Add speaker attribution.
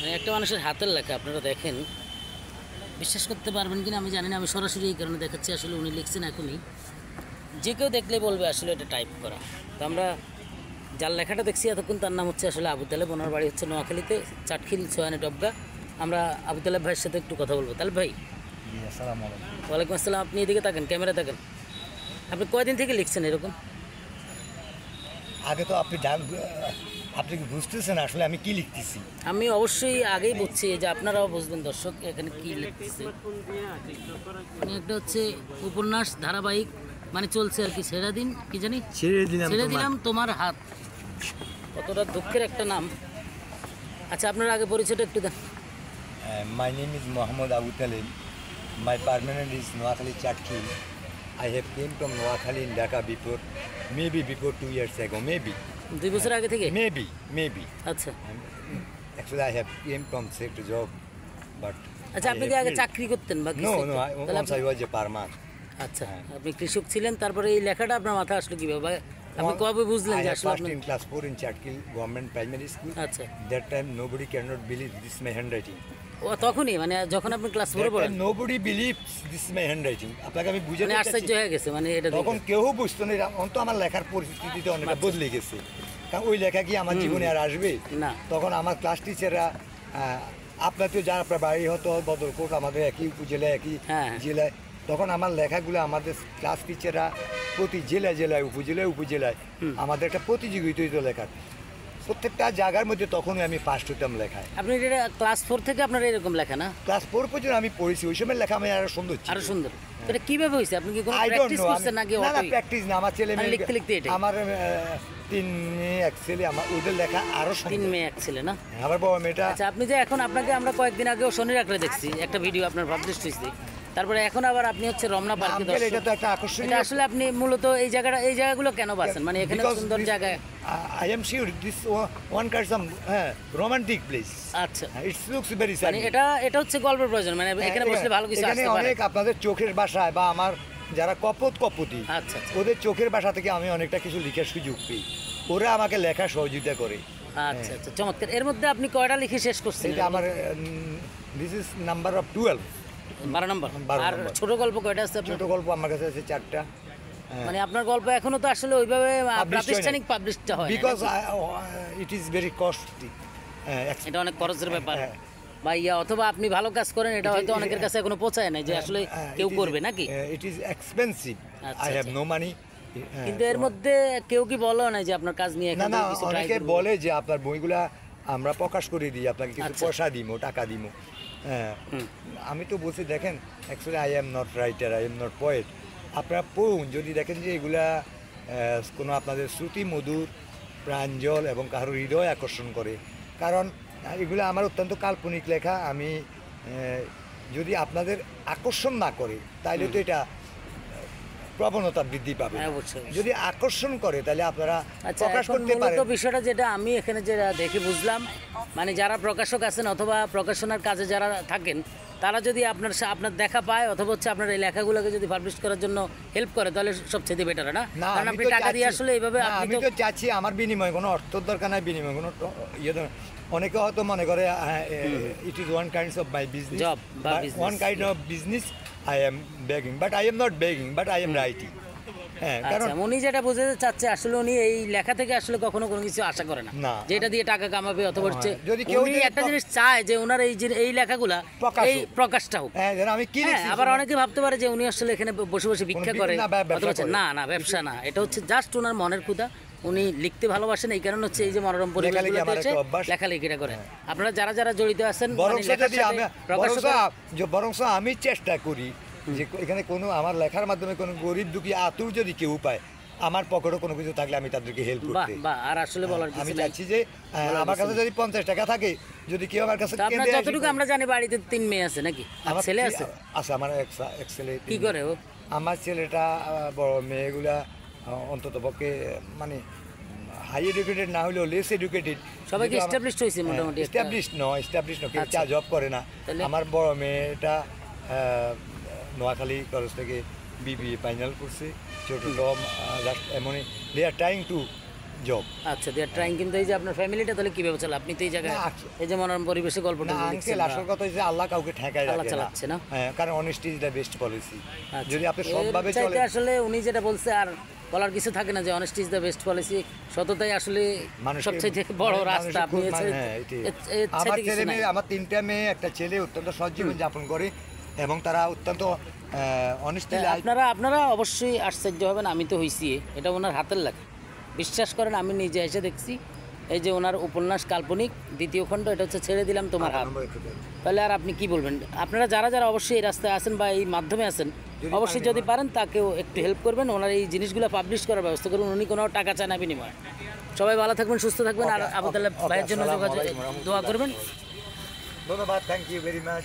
Speaker 1: মানে একটা মানুষের হাতের লেখা আপনারা দেখেন, বিশ্বাস করতে পারবেন কিনা আমি জানি না, আমি সরাসরি এই কারণে দেখাচ্ছি। আসলে উনি লিখছেন এখনই, যে কেউ দেখলে বলবে আসলে এটা টাইপ করা। তো আমরা যার লেখাটা দেখছি এতক্ষণ তার নাম হচ্ছে আসলে আবু তালেব, ওনার বাড়ি হচ্ছে নোয়াখালীতে, চাটখিল সোয়ানে ডবগা। আমরা আবু তালেব ভাইয়ের সাথে একটু কথা বলবো। তালেব ভাই,
Speaker 2: আসসালামু আলাইকুম।
Speaker 1: ওয়ালাইকুম আসসালাম। আপনি এদিকে থাকেন, ক্যামেরা থাকেন। আপনি কয়দিন থেকে লিখছেন এরকম?
Speaker 2: আগে তো আপনি কি বুঝতেছেন আসলে আমি কি লিখতেছি?
Speaker 1: আমি অবশ্যই আগেই বুঝছি, যে আপনারাও বুঝবেন দর্শক এখানে কি লিখতেছে। মানে একটা হচ্ছে উপন্যাস ধারাবাহিক, মানে চলছে আর কি। ছেড়ে দিন, কি জানি,
Speaker 2: ছেড়ে
Speaker 1: দিলাম তোমার হাত। কতটা দুঃখের একটা নাম। আচ্ছা, আপনার আগে পরিচয়টা একটু দেন।
Speaker 2: My name is Mohammad Abu Taleb. My permanent is Noakhali Chatkhil. I have came from Noakhali in Dhaka before 2 years ago, maybe.
Speaker 1: 2 বছর আগে থেকে?
Speaker 2: Maybe.
Speaker 1: আচ্ছা
Speaker 2: Actually, I have came from sector job, but.
Speaker 1: আচ্ছা, আপনি কি আগে চাকরি করতেন বা কিছু?
Speaker 2: No. Once I was a farmer.
Speaker 1: আচ্ছা, আপনি কৃষক ছিলেন, তারপরে এই লেখাটা আপনার মাথায় আসলো কিভাবে? আপনি কবে বুঝলেন যে আসলে আপনি?
Speaker 2: I passed in class 4 in Chatkil Government Primary School.
Speaker 1: আচ্ছা,
Speaker 2: That time nobody cannot believe this is my handwriting.
Speaker 1: ও তখনই, মানে যখন আপনি ক্লাস 4 এ পড়েন?
Speaker 2: Nobody believes this is my handwriting. আপনাকে আমি বুঝাতে
Speaker 1: মানে আশ্চর্য হয়ে গেছে, মানে এটা
Speaker 2: তখন কেউ বুঝতো না। অন্ত আমার লেখার পরিস্থিতিতে অনেকটা বদলে গেছে, কারণ ওই লেখা কি আমার জীবনে আর আসবে
Speaker 1: না।
Speaker 2: তখন আমার ক্লাস টিচাররা, আপনার তো যারা আপনার বাড়ি হতো বদরকোট, আমাদের একই উপজেলায় একই জেলায়, তখন আমার লেখাগুলো আমাদের ক্লাস টিচাররা প্রতি জেলায় উপজেলায় আমাদের একটা প্রতিযোগিতা হইতো লেখার, প্রত্যেকটা জায়গার মধ্যে তখনই আমি ফার্স্ট হতাম লেখায়।
Speaker 1: আপনি এটা ক্লাস 4 থেকে আপনার এরকম লেখা না?
Speaker 2: ক্লাস 4 পর্যন্ত আমি পড়েছি, ওই সময় লেখা আমি আরো সুন্দর ছিল।
Speaker 1: এটা কিভাবে হইছে? আপনি কি কোনো প্র্যাকটিস করছেন নাকি?
Speaker 2: না, প্র্যাকটিস না, আমার ছেলে মেয়ে
Speaker 1: লিখতে এটা
Speaker 2: আমার 3 মেয়ে 1 ছেলে, আমার ওদের লেখা আরো
Speaker 1: 3 মেয়ে 1 ছেলে না?
Speaker 2: আমার বড় মেয়েটা।
Speaker 1: আচ্ছা, আপনি যে এখন আপনাকে আমরা কয়েকদিন আগেও শনি রাখলে দেখছি একটা ভিডিও আপনার পাবলিশ হইছে, তারপরে এখন আবার আপনি হচ্ছে রমনা পার্কে দর্শক।
Speaker 2: এটা তো একটা আকর্ষণীয়।
Speaker 1: এটা আসলে আপনি মূলত এই জায়গাগুলো কেন বাছেন? মানে এখানে সুন্দর জায়গা।
Speaker 2: I am sure this one kind of romantic place.
Speaker 1: আচ্ছা,
Speaker 2: it looks very sad.
Speaker 1: মানে এটা হচ্ছে গল্পের প্রয়োজন, মানে এখানে বসলে ভালো কিছু আসতে পারে।
Speaker 2: অনেক আপনাদের চোখের ভাষায় বা আমার যারা কপতি,
Speaker 1: আচ্ছা,
Speaker 2: ওদের চোখের ভাষা থেকে আমি অনেকটা কিছু লিখার সুযোগ পাই, ওরা আমাকে লেখা সহযোগিতা করে।
Speaker 1: আচ্ছা, চমৎকার। এর মধ্যে আপনি কয়টা লিখে শেষ করছেন?
Speaker 2: এটা আমার দিস ইজ নাম্বার অফ 12,
Speaker 1: 12 নম্বর। আর ছোট গল্প কয়টা আছে আপনার?
Speaker 2: ছোট গল্প আমার কাছে আছে 4টা।
Speaker 1: মানে আপনার গল্প এখনো তো আসলে ওইভাবে প্রাতিষ্ঠানিক পাবলিশটা হয় না,
Speaker 2: because it is very costly.
Speaker 1: এটা অনেক খরচের ব্যাপার বা অথবা আপনি ভালো কাজ করেন, এটা হয়তো অনেকের কাছে এখনো পৌঁছায় না যে আসলে কেউ করবে নাকি।
Speaker 2: It is expensive, I have no money.
Speaker 1: কিন্তু এর মধ্যে কেউ কি বলো না যে আপনার কাজ নিয়ে?
Speaker 2: না, অনেকে বলে যে আপনার বইগুলা আমরা প্রকাশ করে দিই, আপনাকে কিছু পয়সা দিমো, টাকা দিমো। হ্যাঁ, আমি তো বলছি দেখেন, actually I am not writer, I am not poet. আপনারা পড়ুন, যদি দেখেন যে এগুলা কোনো আপনাদের শ্রুতি মধুর, প্রাঞ্জল এবং কারোর হৃদয় আকর্ষণ করে, কারণ এগুলো আমার অত্যন্ত কাল্পনিক লেখা। আমি যদি আপনাদের আকর্ষণ না করে তাহলে তো এটা প্রবণতা বৃদ্ধি পাবে। যদি আকর্ষণ করে তাহলে আপনারা প্রকাশ করতে পারেন।
Speaker 1: বিষয়টা যেটা আমি এখানে যেটা দেখে বুঝলাম, মানে যারা প্রকাশক আছেন অথবা প্রকাশনার কাজে যারা থাকেন, তারা যদি আপনার দেখা পায় অথবা হচ্ছে আপনার এই লেখাগুলোকে যদি পাবলিশ করার জন্য হেল্প করে, তাহলে সবচেয়ে বেটার না? কারণ আপনি টাকা দিয়ে আসলে এইভাবে
Speaker 2: আমি তো চাচ্ছি আমার বিনিময়ে কোনো অর্থের দরকার নাই, বিনিময়ে কোনো ইয়ে। অনেকে হয়তো মনে করে it is one kind of my business, one kind of business I am begging, but I am not begging, but I am writing. হ্যাঁ, কারণ
Speaker 1: উনি যেটা বোঝাতে চাচ্ছে আসলে উনি এই লেখা থেকে আসলে কখনো কোনো কিছু আশা করে না যে এটা দিয়ে টাকা কামাবে, অথবা হচ্ছে উনি একটা জিনিস চায় যে ওনার এই লেখাগুলা এই প্রকাশটা হোক।
Speaker 2: আমি কি লিখছি,
Speaker 1: আবার অনেকে ভাবতে পারে যে উনি আসলে এখানে বসে বসে ভিক্ষা করে, অথবা না ব্যবসা না, এটা হচ্ছে জাস্ট ওনার মনের ক্ষুধা। উনি লিখতে ভালোবাসেন, এই কারণে হচ্ছে এই যে মনোরম পরিবেশগুলোতে লেখালেখিটা করেন। আপনারা যারা জড়িত আছেন,
Speaker 2: বরং আমি চেষ্টা করি যে এখানে কোনো আমার লেখার মাধ্যমে কোনো গরিব দুঃখী আতুর যদি কেউ পায়, আমার পকেটে কোনো কিছু থাকলে আমি তাদেরকে হেল্প করতে।
Speaker 1: আর আসলে বলার
Speaker 2: আমি চাচ্ছি যে আমার কাছে যদি 50 টাকা থাকে, যদি কেউ আমার কাছে,
Speaker 1: যতটুকু আমরা জানি বাড়িতে 3 মেয়ে আছে নাকি? আমার ছেলে আছে?
Speaker 2: আচ্ছা, আমার এক ছেলে।
Speaker 1: কি করে ও?
Speaker 2: আমার ছেলেটা বড়, মেয়েগুলা অন্তত পক্ষে মানে হাই এডুকেটেড না হলেও লেস এডুকেটেড।
Speaker 1: সবাইকে এস্টাবলিশড হইছে মোটামুটি?
Speaker 2: এস্টাবলিশড কেউ চা জব করে না। আমার বড় মেয়েটা নোয়াখালী কলেজ থেকে BBA ফাইনাল করছে, ছোট জাস্ট এমনই দে আর ট্রাইং টু জব।
Speaker 1: আচ্ছা, দে আর ট্রাইং। কিন্তু এই যে আপনার ফ্যামিলিটা তাহলে কিভাবে চলে? আপনি তো এই জায়গায়
Speaker 2: না, আচ্ছা।
Speaker 1: এই যে মনোরম পরিবেশে গল্পটা
Speaker 2: না
Speaker 1: লিখছেন
Speaker 2: আঙ্কেল, আসল কথা হচ্ছে আল্লাহ কাউকে ঠেকায়
Speaker 1: আল্লাহ
Speaker 2: রাখে না।
Speaker 1: চালাচ্ছে না?
Speaker 2: হ্যাঁ, কারণ honesty is the best policy.
Speaker 1: আচ্ছা।
Speaker 2: যদি আপনি
Speaker 1: এর
Speaker 2: সৎভাবে
Speaker 1: চাইতে
Speaker 2: চলেন,
Speaker 1: আসলে উনি যেটা বলছে আর বলার কিছু থাকে না, যে honesty is the best policy. সততাই আসলে
Speaker 2: মানুষকে-
Speaker 1: সবচেয়ে বড় রাস্তা। আপনি
Speaker 2: মানুষের
Speaker 1: এর চাইতে-
Speaker 2: হ্যাঁ, এটাই।
Speaker 1: এর
Speaker 2: আমার
Speaker 1: চাইতে কিছু
Speaker 2: ছেলে
Speaker 1: নাই।
Speaker 2: মেয়ে, আমার 3টা মেয়ে, একটা ছেলে অত্যন্ত সৎ জীবন যাপন করে এবং তারা অত্যন্ত অনেস্টি লাইফ।
Speaker 1: আপনারা অবশ্যই আশ্চর্য হবেন, আমি তো হইছি, এটা ওনার হাতের লেখা। বিশ্বাস করেন, আমি নিজে এসে দেখছি। এই যে ওনার উপন্যাস কাল্পনিক 2য় খণ্ড, এটা হচ্ছে ছেড়ে দিলাম তোমার হাত। তাহলে আর আপনি কি বলবেন? আপনারা যারা যারা অবশ্যই এই রাস্তায় আছেন বা এই মাধ্যমে আছেন, অবশ্যই যদি পারেন তাকেও একটু হেল্প করবেন, ওনার এই জিনিসগুলো পাবলিশ করার ব্যবস্থা করুন। উনি কোনো টাকা চায় না বিনিময়ে। সবাই ভালো থাকবেন, সুস্থ থাকবেন। আর আবু তাল্লাহ ভাইয়ের জন্য যোগাযোগ, দোয়া করবেন।
Speaker 2: ধন্যবাদ, থ্যাংক ইউ ভেরি মাচ।